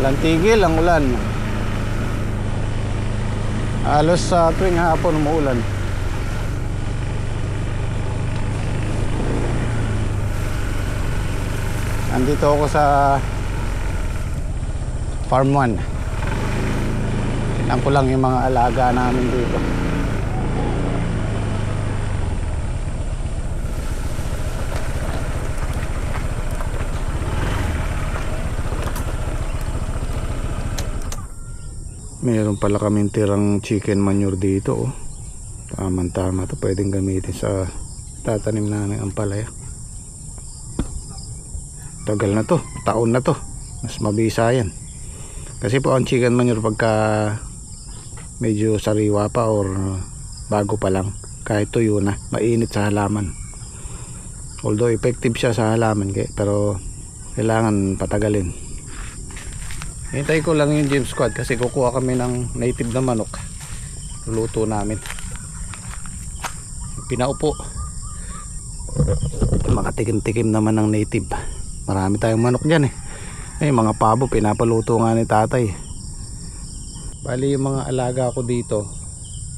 Walang tigil ang ulan. Halos sa tuwing hapon umuulan. Nandito ako sa Farm 1. Tingnan ko lang yung mga alaga namin dito. Meron pala kaming tirang chicken manure dito, oh. Tama-tama to, pwedeng gamitin sa tatanim namin ang palaya. Tagal na to, taon na to. Mas mabisa yan. Kasi po ang chicken manure pagka medyo sariwa pa or bago pa lang, kahit tuyo na, mainit sa halaman. Although effective siya sa halaman, pero kailangan patagalin. Hintay ko lang yung James Squad kasi kukuha kami ng native na manok. Luto namin. Pinaupo. Makatikim-tikim naman ng native. Marami tayong manok dyan eh. Ay, mga pabo pinapaluto nga ni tatay. Bali yung mga alaga ko dito,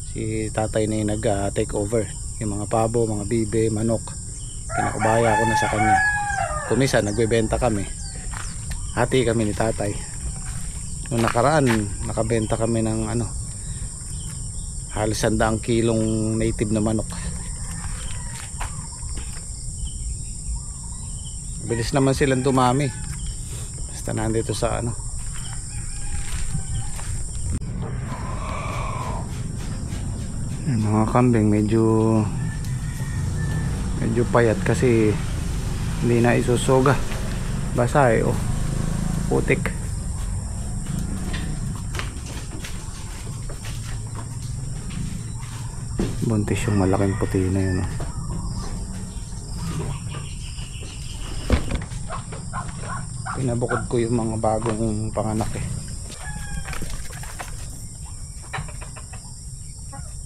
si tatay na yung nag-take over. Yung mga pabo, mga bibe, manok, kinakubaya ko na sa kanya. Kumisa nagbebenta kami. Hati kami ni tatay. Noong nakaraan nakabenta kami ng halos 100 kilong native na manok. Bilis naman silang dumami basta nandito sa yung mga kambing medyo payat kasi hindi na isusoga, basa eh, putik. Buntis yung malaking puti na yun, oh. Pinabukod ko yung mga bagong panganak eh.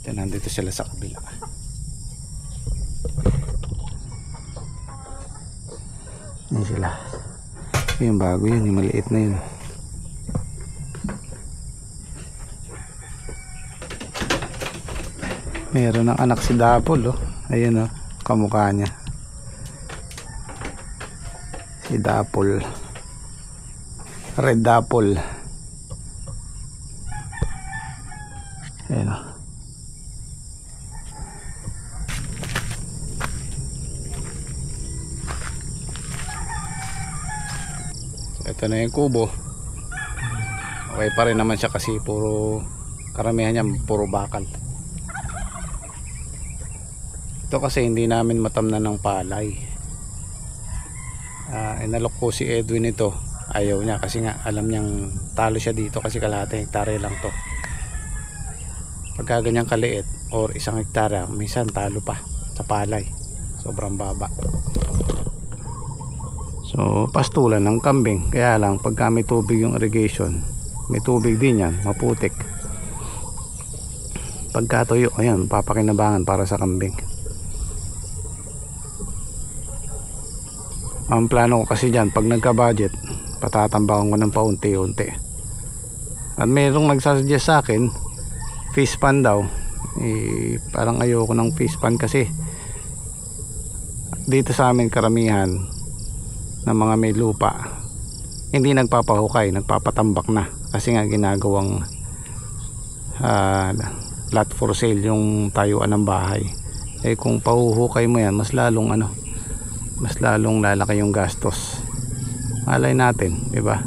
Ito, nandito sila sa kabila. Yan sila. Yung bago yun, yung maliit na yun. Meron ng anak si Dapol, oh. Ayun, oh, kamukha niya. Si Dapol. Red Dapol. Ayun, oh. So, ito na yung kubo. Okay pa rin naman siya kasi karamihan niya puro bakal. Ito kasi hindi namin matamnan ng palay. Inalok ko si Edwin ito. Ayaw niya kasi nga alam niyang talo siya dito kasi kalahating hektare lang to. Pagka ganyang kaliit or 1 hektare, minsan talo pa sa palay. Sobrang baba. So pastulan ng kambing. Kaya lang pagka may tubig yung irrigation, may tubig din yan, maputik. Pagka tuyo, ayan, papakinabangan para sa kambing. Ang plano ko kasi dyan, pag nagka-budget, patatambakan ko ng paunti-unti. At mayroong nagsasuggest sa akin, fish pan daw. Parang ayoko ng fish pan kasi dito sa amin karamihan ng mga may lupa, hindi nagpapahukay, nagpapatambak na. Kasi nga ginagawang lot for sale yung tayuan ng bahay. Kung pahuhukay mo yan, mas lalong lalaki yung gastos. Malay natin, di ba?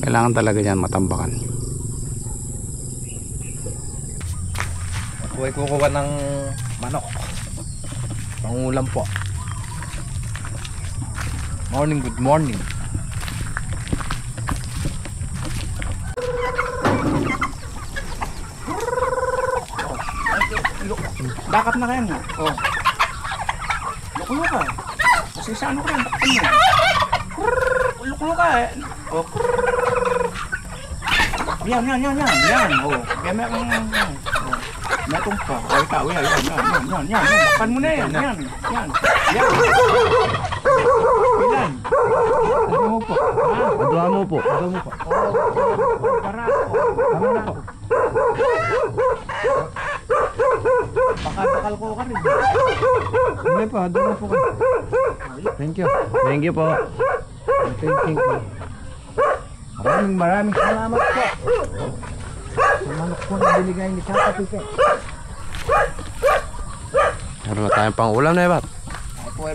Kailangan talaga yan matambakan. Ako ay kukuha ng manok. Pangulam po. Morning, good morning. Dakap na kayo nga. Oh. Lukulo ka. Kasi sa ano ka rin, bakit mo? Lukulo ka eh. Oh. Yan. Oh. Yan. Metong pa. Ay, ikaw, yan. Bakpan mo na yan. Yan. Ilan? Ano mo po? Adwa mo po. Tama na po. Bakal ko ka rin. Hindi pa, doon na po kayo. Thank you. Thank you po. Thank you. Maraming salamat po. Sa manok po na binigay ni Tata Pipe. Meron na tayong pang ulam na ibat. Ako ay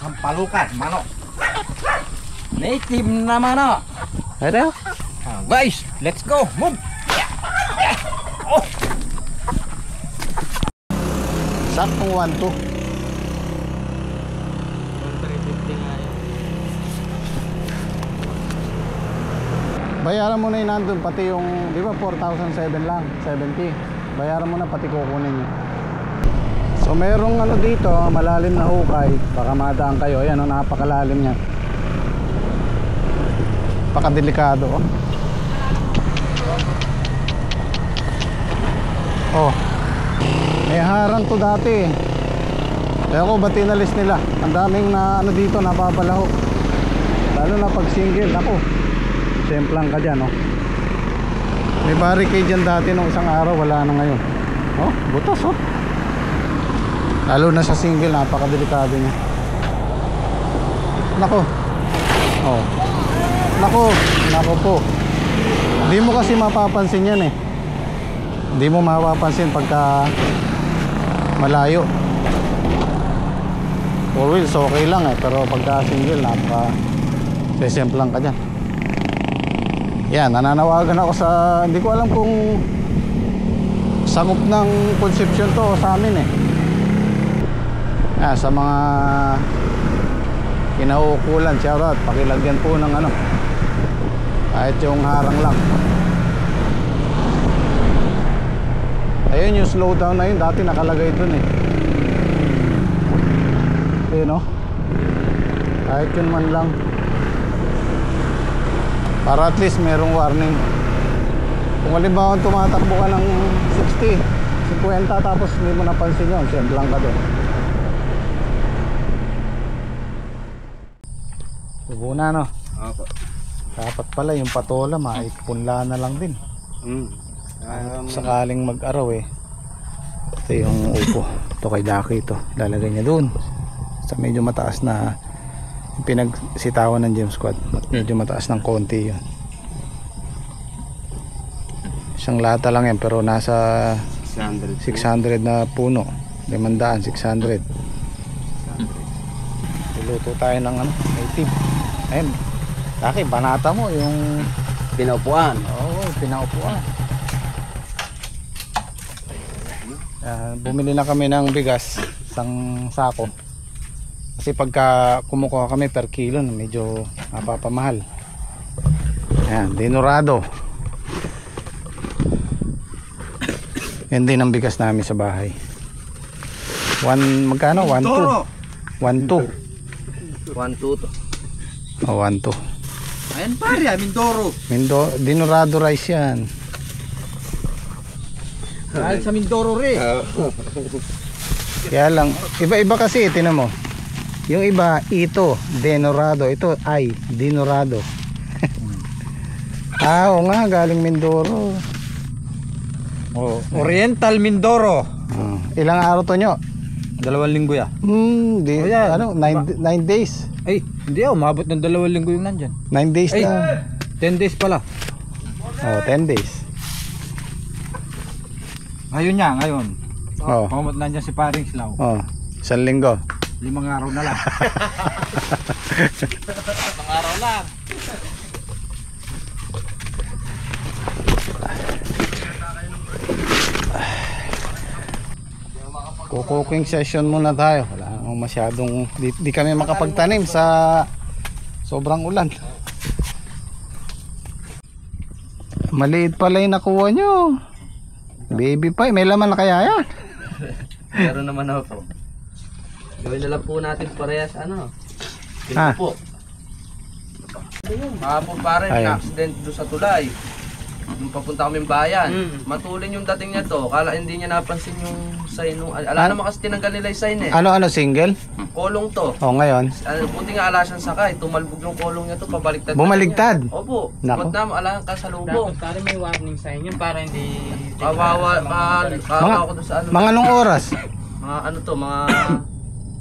sampalukan, manok. Native na manok. Ano? Guys, let's go. Move. Saktong 1-2. Bayaran mo na yung nandun, pati yung, di ba 4,007 lang, 70. Bayaran mo na, pati kukunin nyo. So merong ano dito, malalim na hukay. Baka madaan kayo, ayan o, napakalalim niya. Pakadelikado oh. Oh, may harang to dati. Kaya ko ba't tinalis nila? Ang daming na ano dito, napapalaho. Lalo na pag single, ako. Semplang ka dyan, oh. May barricade dyan dati nung isang araw, wala na ngayon. Oh, butas, oh. Lalo na sa single, napakadelikado niya. Nako. Oh. Nako po. Hindi mo kasi mapapansin yan eh. Hindi mo mapapansin pagka malayo. 4 wheels okay lang eh, pero pagka single, sesemplang ka dyan. Yan, nananawagan ako sa, hindi ko alam kung sakop ng Concepcion to sa amin eh. Sa mga kinauukulan, shoutout, pakilagyan po ng ano, kahit yung harang lang. Ayun yung slowdown na yun, dati nakalagay dun eh. Ayun oh, kahit yun man lang, para at least merong warning. Kung halimbawa tumatakbo ka ng 60, 50 tapos hindi mo napansin yun, semplang ka doon. Subuna no? Opo. Dapat pala yung patola maipunla na lang din. Sakaling mag-araw eh. Ito yung upo. Ito kay Daki ito. Lalagay niya doon sa medyo mataas na pinagsitawan ng James Squad. Medyo mataas ng konti yun. Isang lata lang yan pero nasa 600 na puno. 500, 600. Luto tayo ng ano, native. Ayun, Daki, banata mo yung Pinaupuan. oo, pinaupuan. Bumili na kami ng bigas, isang sako. Kasi pagka kumukuha kami per kilo, medyo napapamahal. Ayan, dinurado. Yan din ang bigas namin sa bahay. Magkano? 1-2. 1-2. 1-2 to. Oh, 1-2. Ayan pare, Mindoro. Dinurado rice yan. Dahil sa Mindoro rin. Kaya lang, iba-iba kasi, tinan mo. Yung iba, ito, Denorado. Ito ay Dinorado. Oo nga, galing Mindoro. Oriental Mindoro. Ilang araw to nyo? 2 linggo ya. Ano, 9 days. Ay, hindi umabot ng 2 linggo yung nandyan. 9 days Ay, na. 10 days pala. 10 days. Ngayon niya, ngayon. Oh. Pumamot na dyan si Paring Slaw. 1 linggo. 5 araw na lang. 5 araw lang. Cooking session muna tayo. Wala nang masyadong di kami makapagtanim sa sobrang ulan. Maliit pala yung nakuha nyo. Baby pie, may laman na kaya yan? Meron naman ako. Gawin na lang po natin parehas ano. Ah. Po. Kahapon pare, Ayun. na-accident doon sa tulay. Nung papunta kaming bayan, matulin yung dating niya to. Kala hindi niya napansin yung sign nung... Alam naman kasi tinanggal nila yung sign eh. Ano single? Kolong to. O ngayon. Buti nga ala siyang sakay, tumalbog yung kolong niya to, pabaliktad. Bumaligtad? Na niya. Opo. Naku. Ba't naman alang ka sa lubong? Dapat pare may warning sign yun para hindi... Kawawa ko doon sa ano. Mga anong oras? Mga ano to, mga...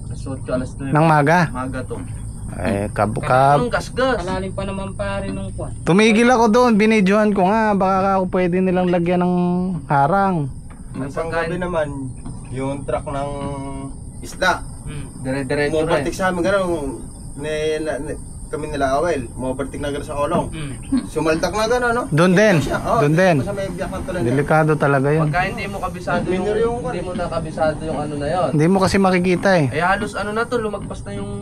alas 8, alas 9. Nang maga? Maga to. Anong gasgas? Kalalim pa naman pare nung kwan. Tumigil ako doon, binidyohan ko nga, baka ako pwede nilang lagyan ng harang. Ang panggabi naman, yung truck ng isda. Dire-diretso rin. Umupartik sa amin gano'n, kami nila awel, umupartik na gano'n sa kolong. Sumaltak na gano'n, no? Doon din, doon din. Sa may biyak ng tulan niya. Delikado talaga yun. Pagka hindi mo kabisado yung, hindi mo nakabisado yung ano na yon. Hindi mo kasi makikita eh. Eh halos ano na to, lumagpas na yung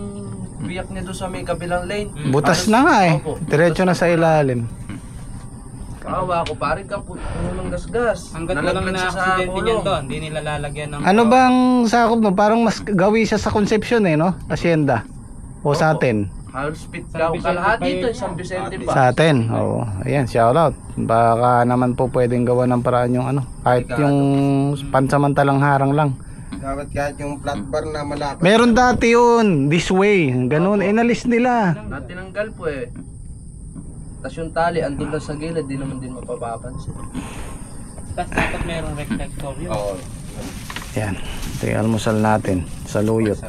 biyak niya doon sa may kabilang lane. Butas na nga eh. Diretso na sa ilalim. Kawawa ko, pare ka, puno ng gasgas. Hanggat walang Nalaglag na siya sa aksidente niyan kolong. to, hindi nila lalagyan ng... Ano bang sakop mo? Parang mas gawi siya sa Concepcion eh, no? Hacienda. O sa atin. Halos pit San ka, Vicente kalahati pa ito, yun. isang Vicente pa. Sa atin. Oo. Ayan, shout out. Baka naman po pwedeng gawa ng paraan yung ano. Kahit yung pansamantalang harang lang. Dapat kahit yung flat bar na malapit. Meron dati yun. This way. Ganun. Inalis nila. Natinanggal po eh. Tapos yung tali, andun lang sa gilid, di naman din mapapapansin. Tapos dapat merong reflector yun. Oo. Ayan. Ito yung almusal natin. Sa luyot.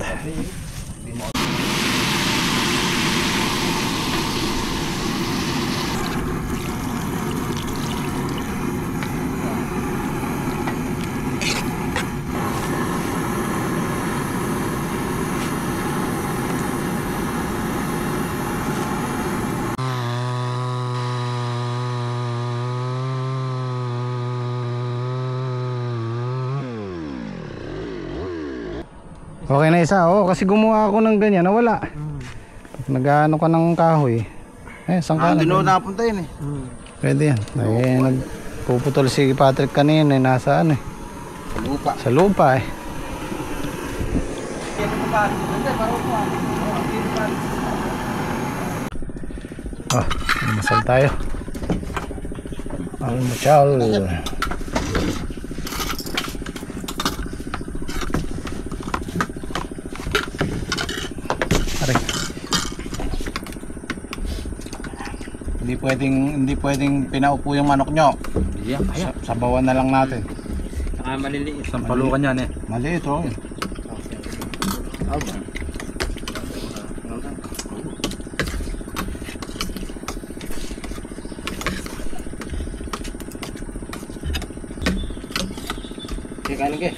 Okay na isa. Oo, kasi gumawa ako ng ganyan. Nawala. Nag-ano ka ng kahoy. Saan ka na? Doon na napunta yun eh. Pwede yan. Nagpuputol si Patrick kanina. Nasa ano eh. Lupa. Sa lupa eh. Masal tayo. Almusal. Aray. Hindi pwedeng pinaupo yung manok nyo. Sabawan na lang natin. Saka maliliit. Sampalukan yan eh. Maliit oh. Kanin ke?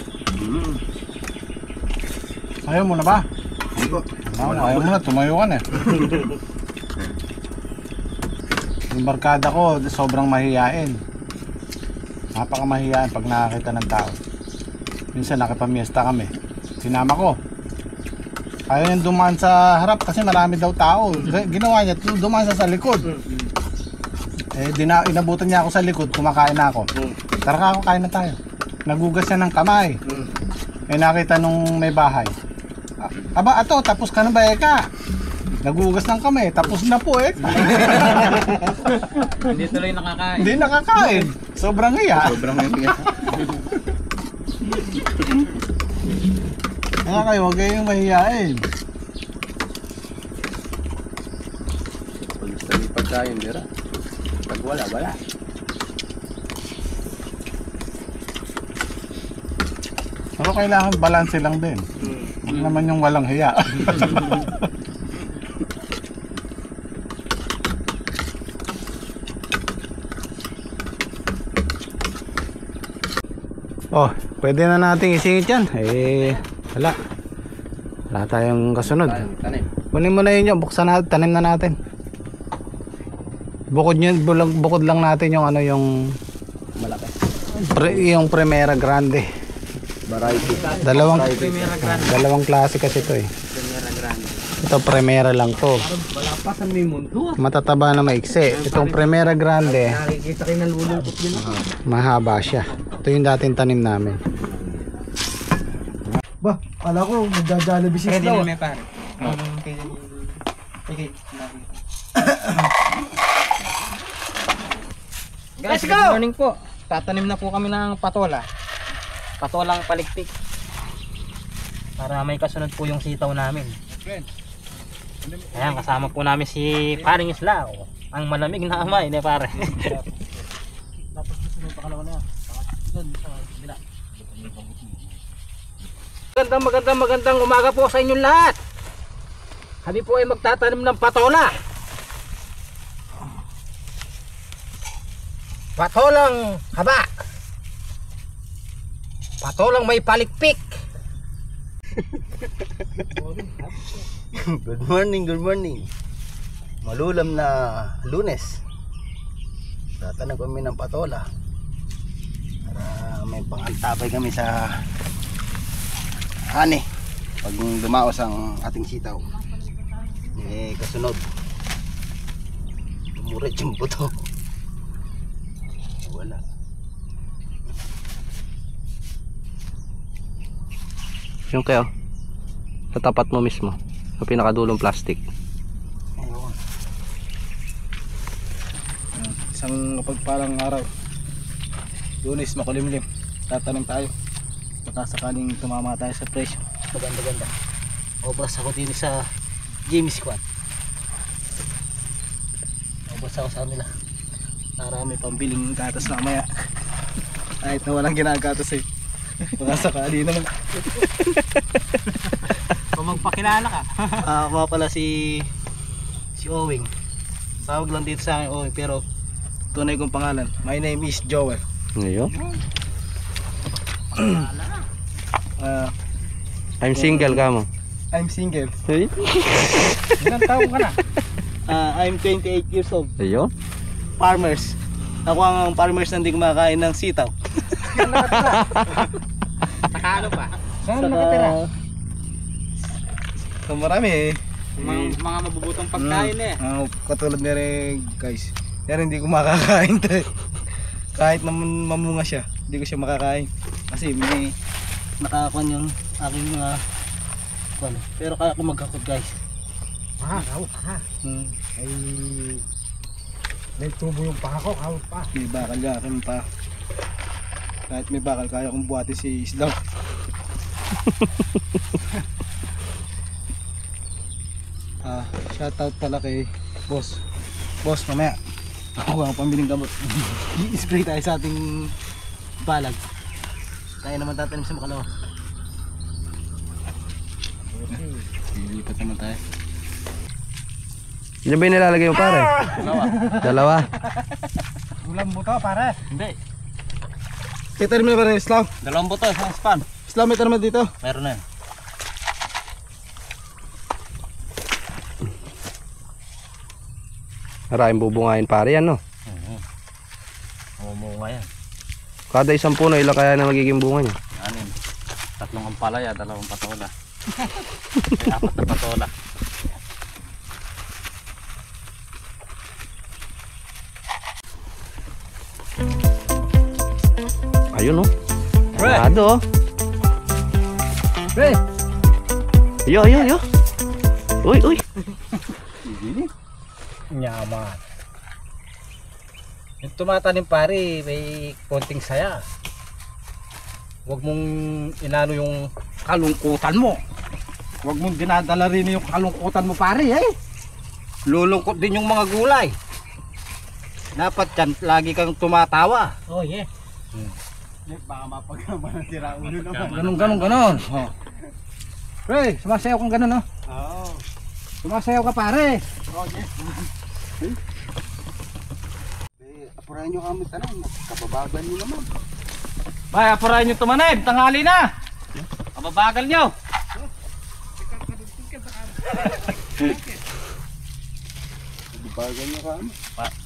Ayaw mo na ba? Ayaw mo na, tumayo ka na eh. Yung barkada ko, sobrang mahiyain. Napakamahiyain pag nakakita ng tao. Minsan nakipamiesta kami. Sinama ko. Ayaw yung dumaan sa harap kasi marami daw tao. Ginawa niya, dumaan sa likod. Inabutan niya ako sa likod, kumakain na ako. Tara ka, kain na tayo. Nagugas siya ng kamay. Nakita nung may bahay. Aba, ato, tapos ka na ba eka? Nagugas ng kamay, tapos na po eka. Hindi tuloy nakakain. Hindi nakakain. Sobrang hiya. Kaya kayo, huwag kayong mahihain. Pag tayo, dira. Pag wala. Pero kailangan balanse lang din. Huwag naman yung walang hiya. Oh, pwede na nating isingit yan. Wala. Wala tayong kasunod. Tanim. Kunin mo na yun yung buksan natin, tanim na natin. Bukod lang natin yung ano yung Malaki. yung Primera Grande. Variety. Primera Grande. Dalawang klase kasi ito eh. Primera Grande. Ito Primera lang to. Wala pa sa may mundo. Matataba na maiksi. Itong Primera Grande, Nakikita kayo nalulungkot din ako. mahaba siya. Ito yung dating tanim namin. Ba, kala ko magja-Jollibee Pwede daw. na may pare. Okay. Guys, good morning po. Tatanim na po kami ng patola. Patolang palikpik. Para may kasunod po yung sitaw namin. Ayan, kasama po namin si Paring Isla. Ang malamig na amay, ne pare. Magandang umaga po sa inyong lahat. Kami po ay magtatanim ng patola. Patolang haba. Patolang may palikpik. Good morning, good morning. Malulam na Lunes. Tatanong kami ng patola. Para may pangantabay kami sa ani pag dumaos ang ating sitaw. Kasunod. Tumuret yung buto. Wala. Yung kayo sa tapat mo mismo sa pinakadulong plastic. Ayun. Isang mapagpalang araw. Lunes, makulimlim. Tatanim tayo. Baka sakaling tumama tayo sa presyo. Maganda-ganda. Obras ako din sa James Squad. Obras ako sa kanila. Marami pambiling gatas na kamaya. Kahit na walang ginagatas eh. Baka sakali naman. Kung magpakilala ka. Ako pala si Owing. Tawag lang dito sa akin Owing, pero tunay kong pangalan. My name is Joel. Ngayon? I'm single ka mo. I'm single. Ilang taon ka na? I'm 28 years old. Ayun. Farmers. Ako ang farmers na hindi kumakain ng sitaw. Saka ano pa? Saan nakatira? So marami eh. Mga mabubutong pagkain eh. Katulad na rin guys. Pero hindi ko makakain to eh. Kahit mamunga siya, hindi ko siya makakain. Kasi may nakakuan yung aking mga kuan. Pero kaya ko magkakot guys. Ako pa. Ay, may tubo yung paa ko, ako pa. May bakal ka, akin pa. Kahit may bakal, kaya kong buhati si Isdaw. Shoutout pala kay Boss. Boss, mamaya ako ang pambiling gamot. I-spray tayo sa ating balag. Tayo naman tatanim sa makalawa. Lilipat naman tayo. Yan ba yung nilalagay mo pare? Dalawa. Ulam mo to pare. Hindi. Kita rin mo na rin, Islam. Dalawang buto, isang span. Islam, ito naman dito. Meron na yan. Maraming bubungayin pare yan no. Mamunga yan. Kada isang puno ilang kaya na magiging bunga niya? 6. 3 ampalaya, 2 patola. May 4 na patola. Ayun no. Pre! Ado oh. Pre! Yo. Uy. Nyaman. Yung tumatanim pare, may konting saya. Huwag mong inano yung kalungkutan mo. Huwag mong dinadala rin yung kalungkutan mo pare eh. Lulungkot din yung mga gulay. Dapat yan, lagi kang tumatawa. Oh yeah. Baka mapagkama ng sira ulo naman. Ganon. Oh. Pre, sumasayaw kang ganon oh. Oo. Sumasayaw ka pare. Apurahan nyo kami tanong. Kababagan nyo naman. Bay, apurahin nyo tumanib, tanghali na. Kababagal nyo. Kababagan nyo kami.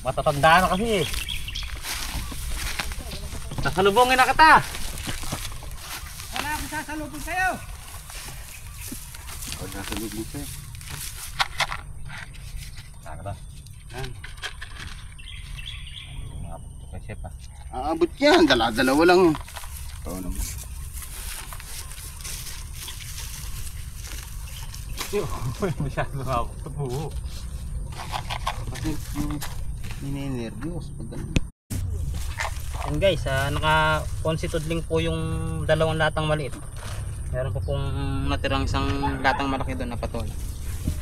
Matatanda na kasi eh. Sasalubungin na kita. Wala akong sasalubong sa'yo. Huwag nasa lubog sa'yo. Saan ba? Yan. Kasi pa. Aabot yan. Dala-dalawa lang. Oo naman. Masyado ako. Tubo. Kasi yung ninenervyos pag ganun. Yan guys, naka-constitute po yung dalawang latang maliit. Meron po pong natirang isang latang malaki doon na patol.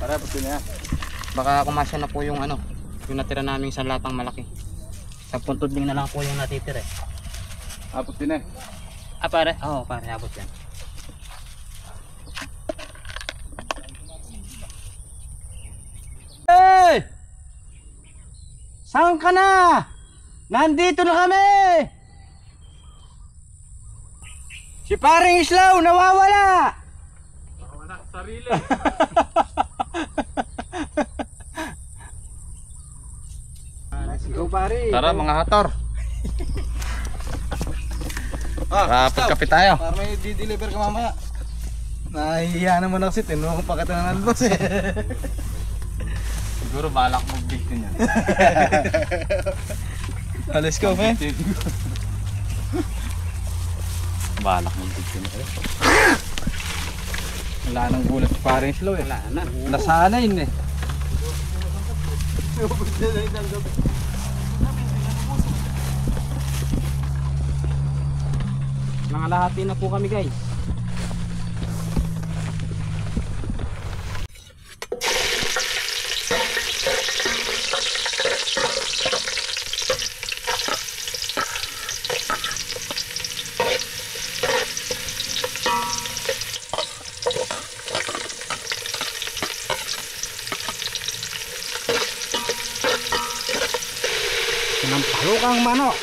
Para puti na yan. Baka kumasya na po yung yung natira namin isang latang malaki. Sa puntudling na lang po yung natitira. Apot din eh. Pare? Oo, pare, abot yan. Hey! Saan ka na? Nandito na kami! Si paring Islaw nawawala! Nawawala sa sarili. Go pare. Tara mga hator. Kapit tayo. Para may di-deliver ka mamaya. Nahihiya naman ako kasi tinunong pa kita ng boss eh. Siguro balak mo big din yan. Let's go, man. Balak mo big din. Wala nang gulat si paring Islaw eh. Wala na. Nasanay eh. Nangalahati na po kami guys. Sinampalukang manok.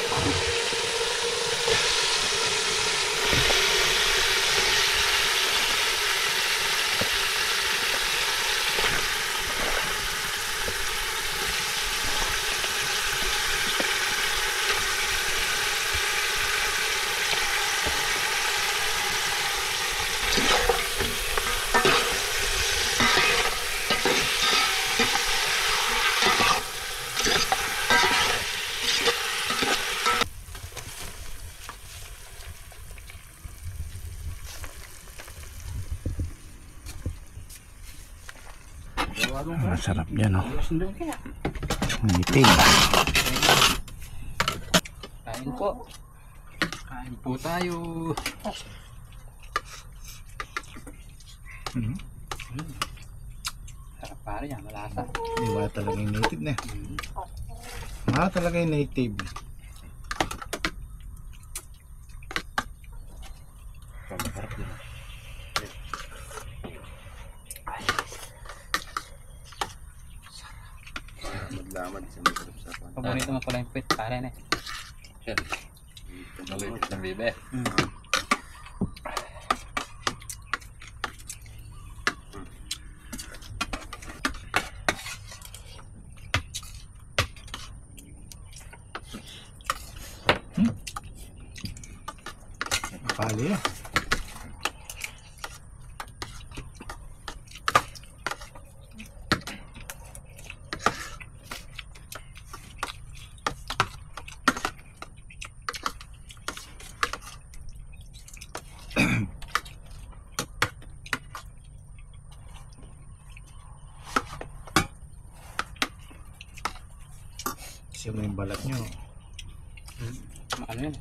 Masarap yan oh. Nitib. Kain po. Kain po tayo. Sarap pare yan, malasa. Iba talaga yung native na. Talaga yung native. Maglaman sa masarap sa pan. Paborito mo pala yung pit pare na. Malipit ng bibe. Pali eh. Kasi yung balat nyo, Ano yun?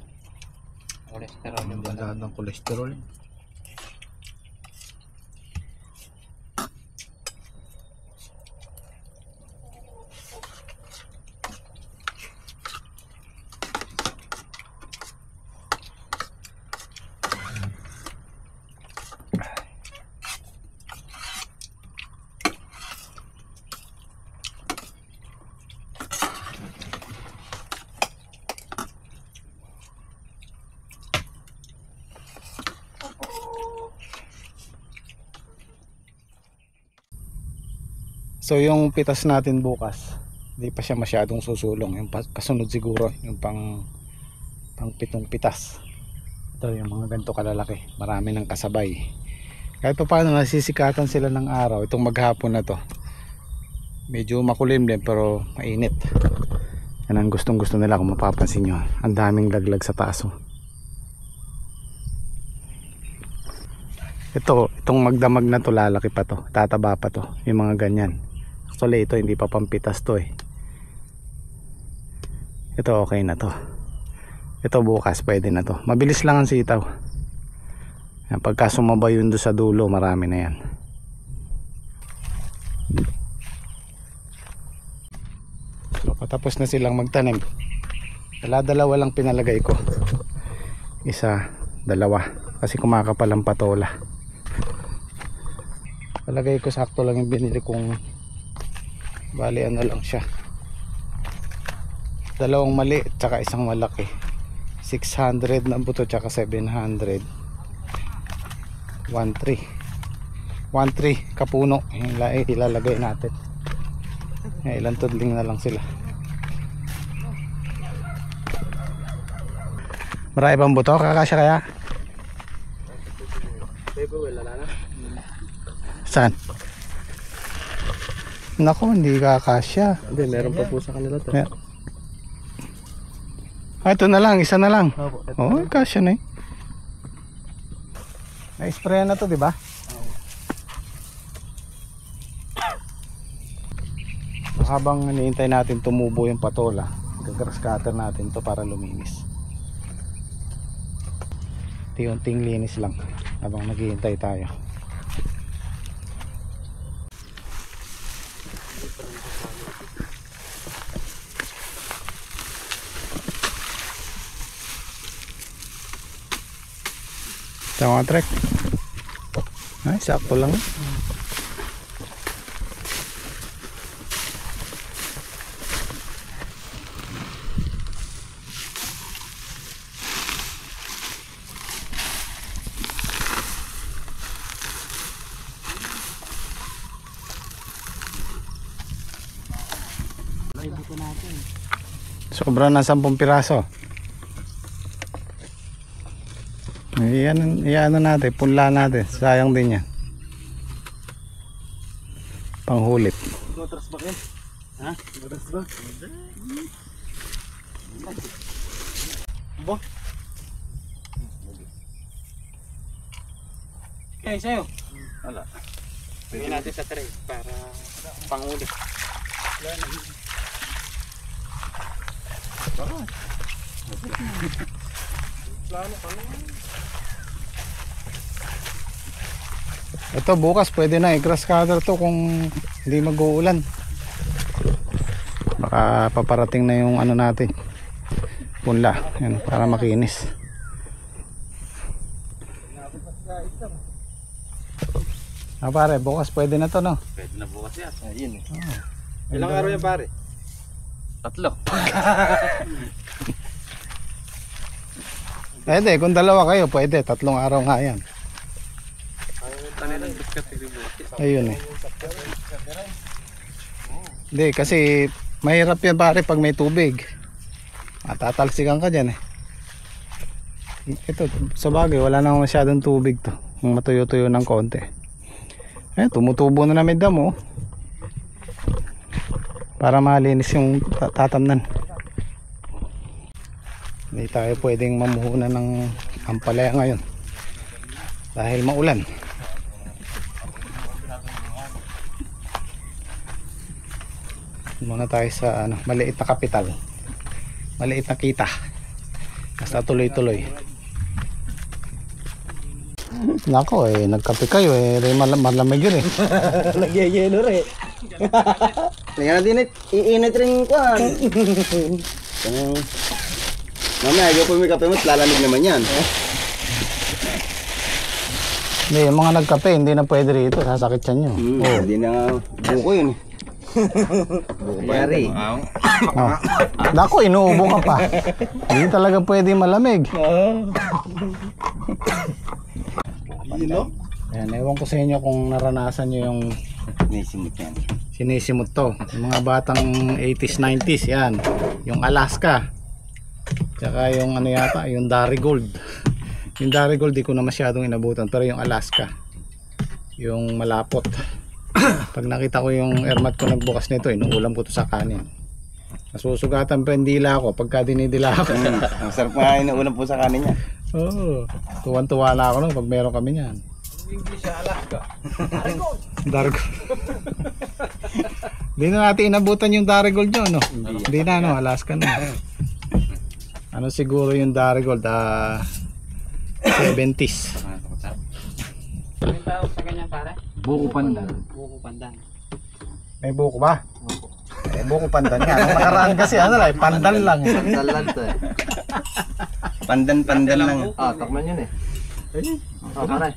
Cholesterol yung ang lahat ng kolesterol. So yung pitas natin bukas, hindi pa siya masyadong susulong. Yung kasunod siguro, yung pang 7 pitas. Ito yung mga ganito kalalaki, marami ng kasabay. Kahit pa paano nasisikatan sila ng araw. Itong maghapon na to, medyo makulimlim pero mainit. Yan ang gustong gusto nila kung mapapansin nyo. Ang daming laglag sa taas oh. Itong magdamag na to, lalaki pa to, tataba pa to, yung mga ganyan. Actually ito hindi pa pampitas to eh. Ito okay na to. Ito bukas pwede na to. Mabilis lang ang sitaw. Yan, pagka sumabay yun doon sa dulo, marami na yan. So patapos na silang magtanim. Dalawa lang pinalagay ko. Isa, dalawa. Kasi kumakapal ang patola. Palagay ko sakto lang yung binili kong, bali ano lang siya. Dalawang mali tsaka isang malaki. 600 na buto tsaka 700. 1.3 kapuno yung ilalagay natin. Ilang tudling na lang sila. Marami bang buto? Kakasya kaya? Saan? Naku, hindi kakasya. Hindi, meron pa po sa kanila to. Ito na lang, isa na lang. Oo, kasya na eh. Na-spray na to, di ba? So, habang hinihintay natin tumubo yung patola, gagrass cutter natin to para luminis. Unting linis lang habang naghihintay tayo. Tama trek. Ay, sakto lang. Sobra na 10 piraso. Iyan natin, punla natin. Sayang din yan. Panghulit. Gotras ba kayo? Ha? Gotras ba? Bo? Okay, sa'yo. Wala. Bigyan natin sa tray para panghuli. Ito bukas pwede na i-grass cutter to kung hindi mag-uulan. Baka paparating na yung ano natin, punla. Yan, para makinis. Pare, bukas pwede na to, no? Pwede na bukas yan. Ayun eh. Ilang araw yan pare? 3. Pwede, kung dalawa kayo, pwede. 3 araw nga yan. Ayun eh. Hindi, kasi mahirap yan pare pag may tubig. Matatalsikan ka dyan eh. Ito, sa bagay, wala nang masyadong tubig to. Matuyo-tuyo ng konti. Eh, tumutubo na may damo. Para malinis yung tatamnan. Hindi tayo pwedeng mamuhunan ng ampalaya ngayon. Dahil maulan. Muna tayo sa maliit na kapital. Maliit na kita. Basta tuloy-tuloy. Nako eh, nagkape kayo eh, malamig yun eh. Nagyayelo rin. Kaya na din iinit rin ko. Mamaya, ayaw po may kape mo, lalamig naman yan. Hindi, yung mga nagkape, hindi na pwede rito, sasakit yan nyo. Hindi na nga buko yun eh. Buko pa yari. Oh. Nako, inuubo ka pa. Hindi talaga pwede malamig. Ayan, ewan ko sa inyo kung naranasan nyo yung Nisimot yan. sinisimot to. Yung mga batang 80s, 90s, yan. Yung Alaska. Tsaka yung ano yata, yung Darigold. Yung Darigold di ko na masyadong inabutan, pero yung Alaska, yung malapot. Pag nakita ko yung airmat ko nagbukas nito, inuulam ko to sa kanin. Nasusugatan pa yung dila ko pagka dinidila ako. Ang sarap nga inuulam po sa kanin niya. Oo. Tuwan-tuwa na ako nun pag meron kami niyan. English sa Alaska. Darigold. Hindi na natin inabutan yung Darigold nyo, no? Hindi na, no? Alaska na. Ano siguro yung Darigold? 70s. Ano yung tawag sa ganyan pare? Buko pandan. Buko pandan. May buko ba? Eh, buko pandan nga. Nung nakaraan kasi ano lang, pandan lang. Pandalan to eh. Pandan lang. Ah, takman yun eh. Ah, pare.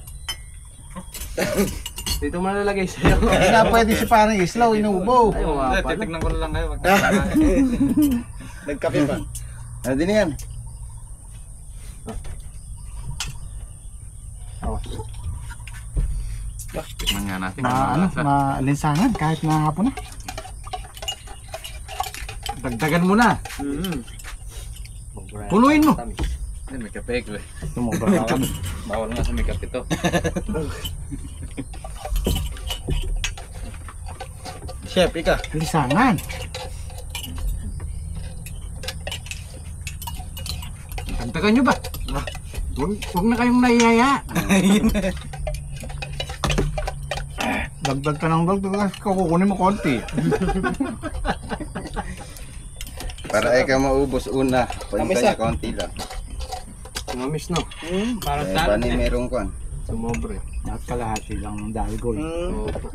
Dito mo nalalagay sa'yo. Hindi nga pwede si parang Islaw, inuubo. Ay, mga pala. Titignan ko na lang kayo. Nagkape pa. Ano din yan? Tikman nga natin. Maalinsangan kahit na hapon na. Dagdagan mo na. Punuin mo. Ay, may kape ko eh. Tumubra ka. Bawal nga sa may kape to. Chef, ika. Linsangan. Dagdagan nyo ba? Huwag na kayong naiyaya. Dagdag ka ng dagdag. Kukunin mo konti. Para ay ka maubos una. Pahinta niya konti lang. Tumamis no. Parang Eh, bani merong kwan. Sumobre. At kalahati lang ng Darigold. Opo.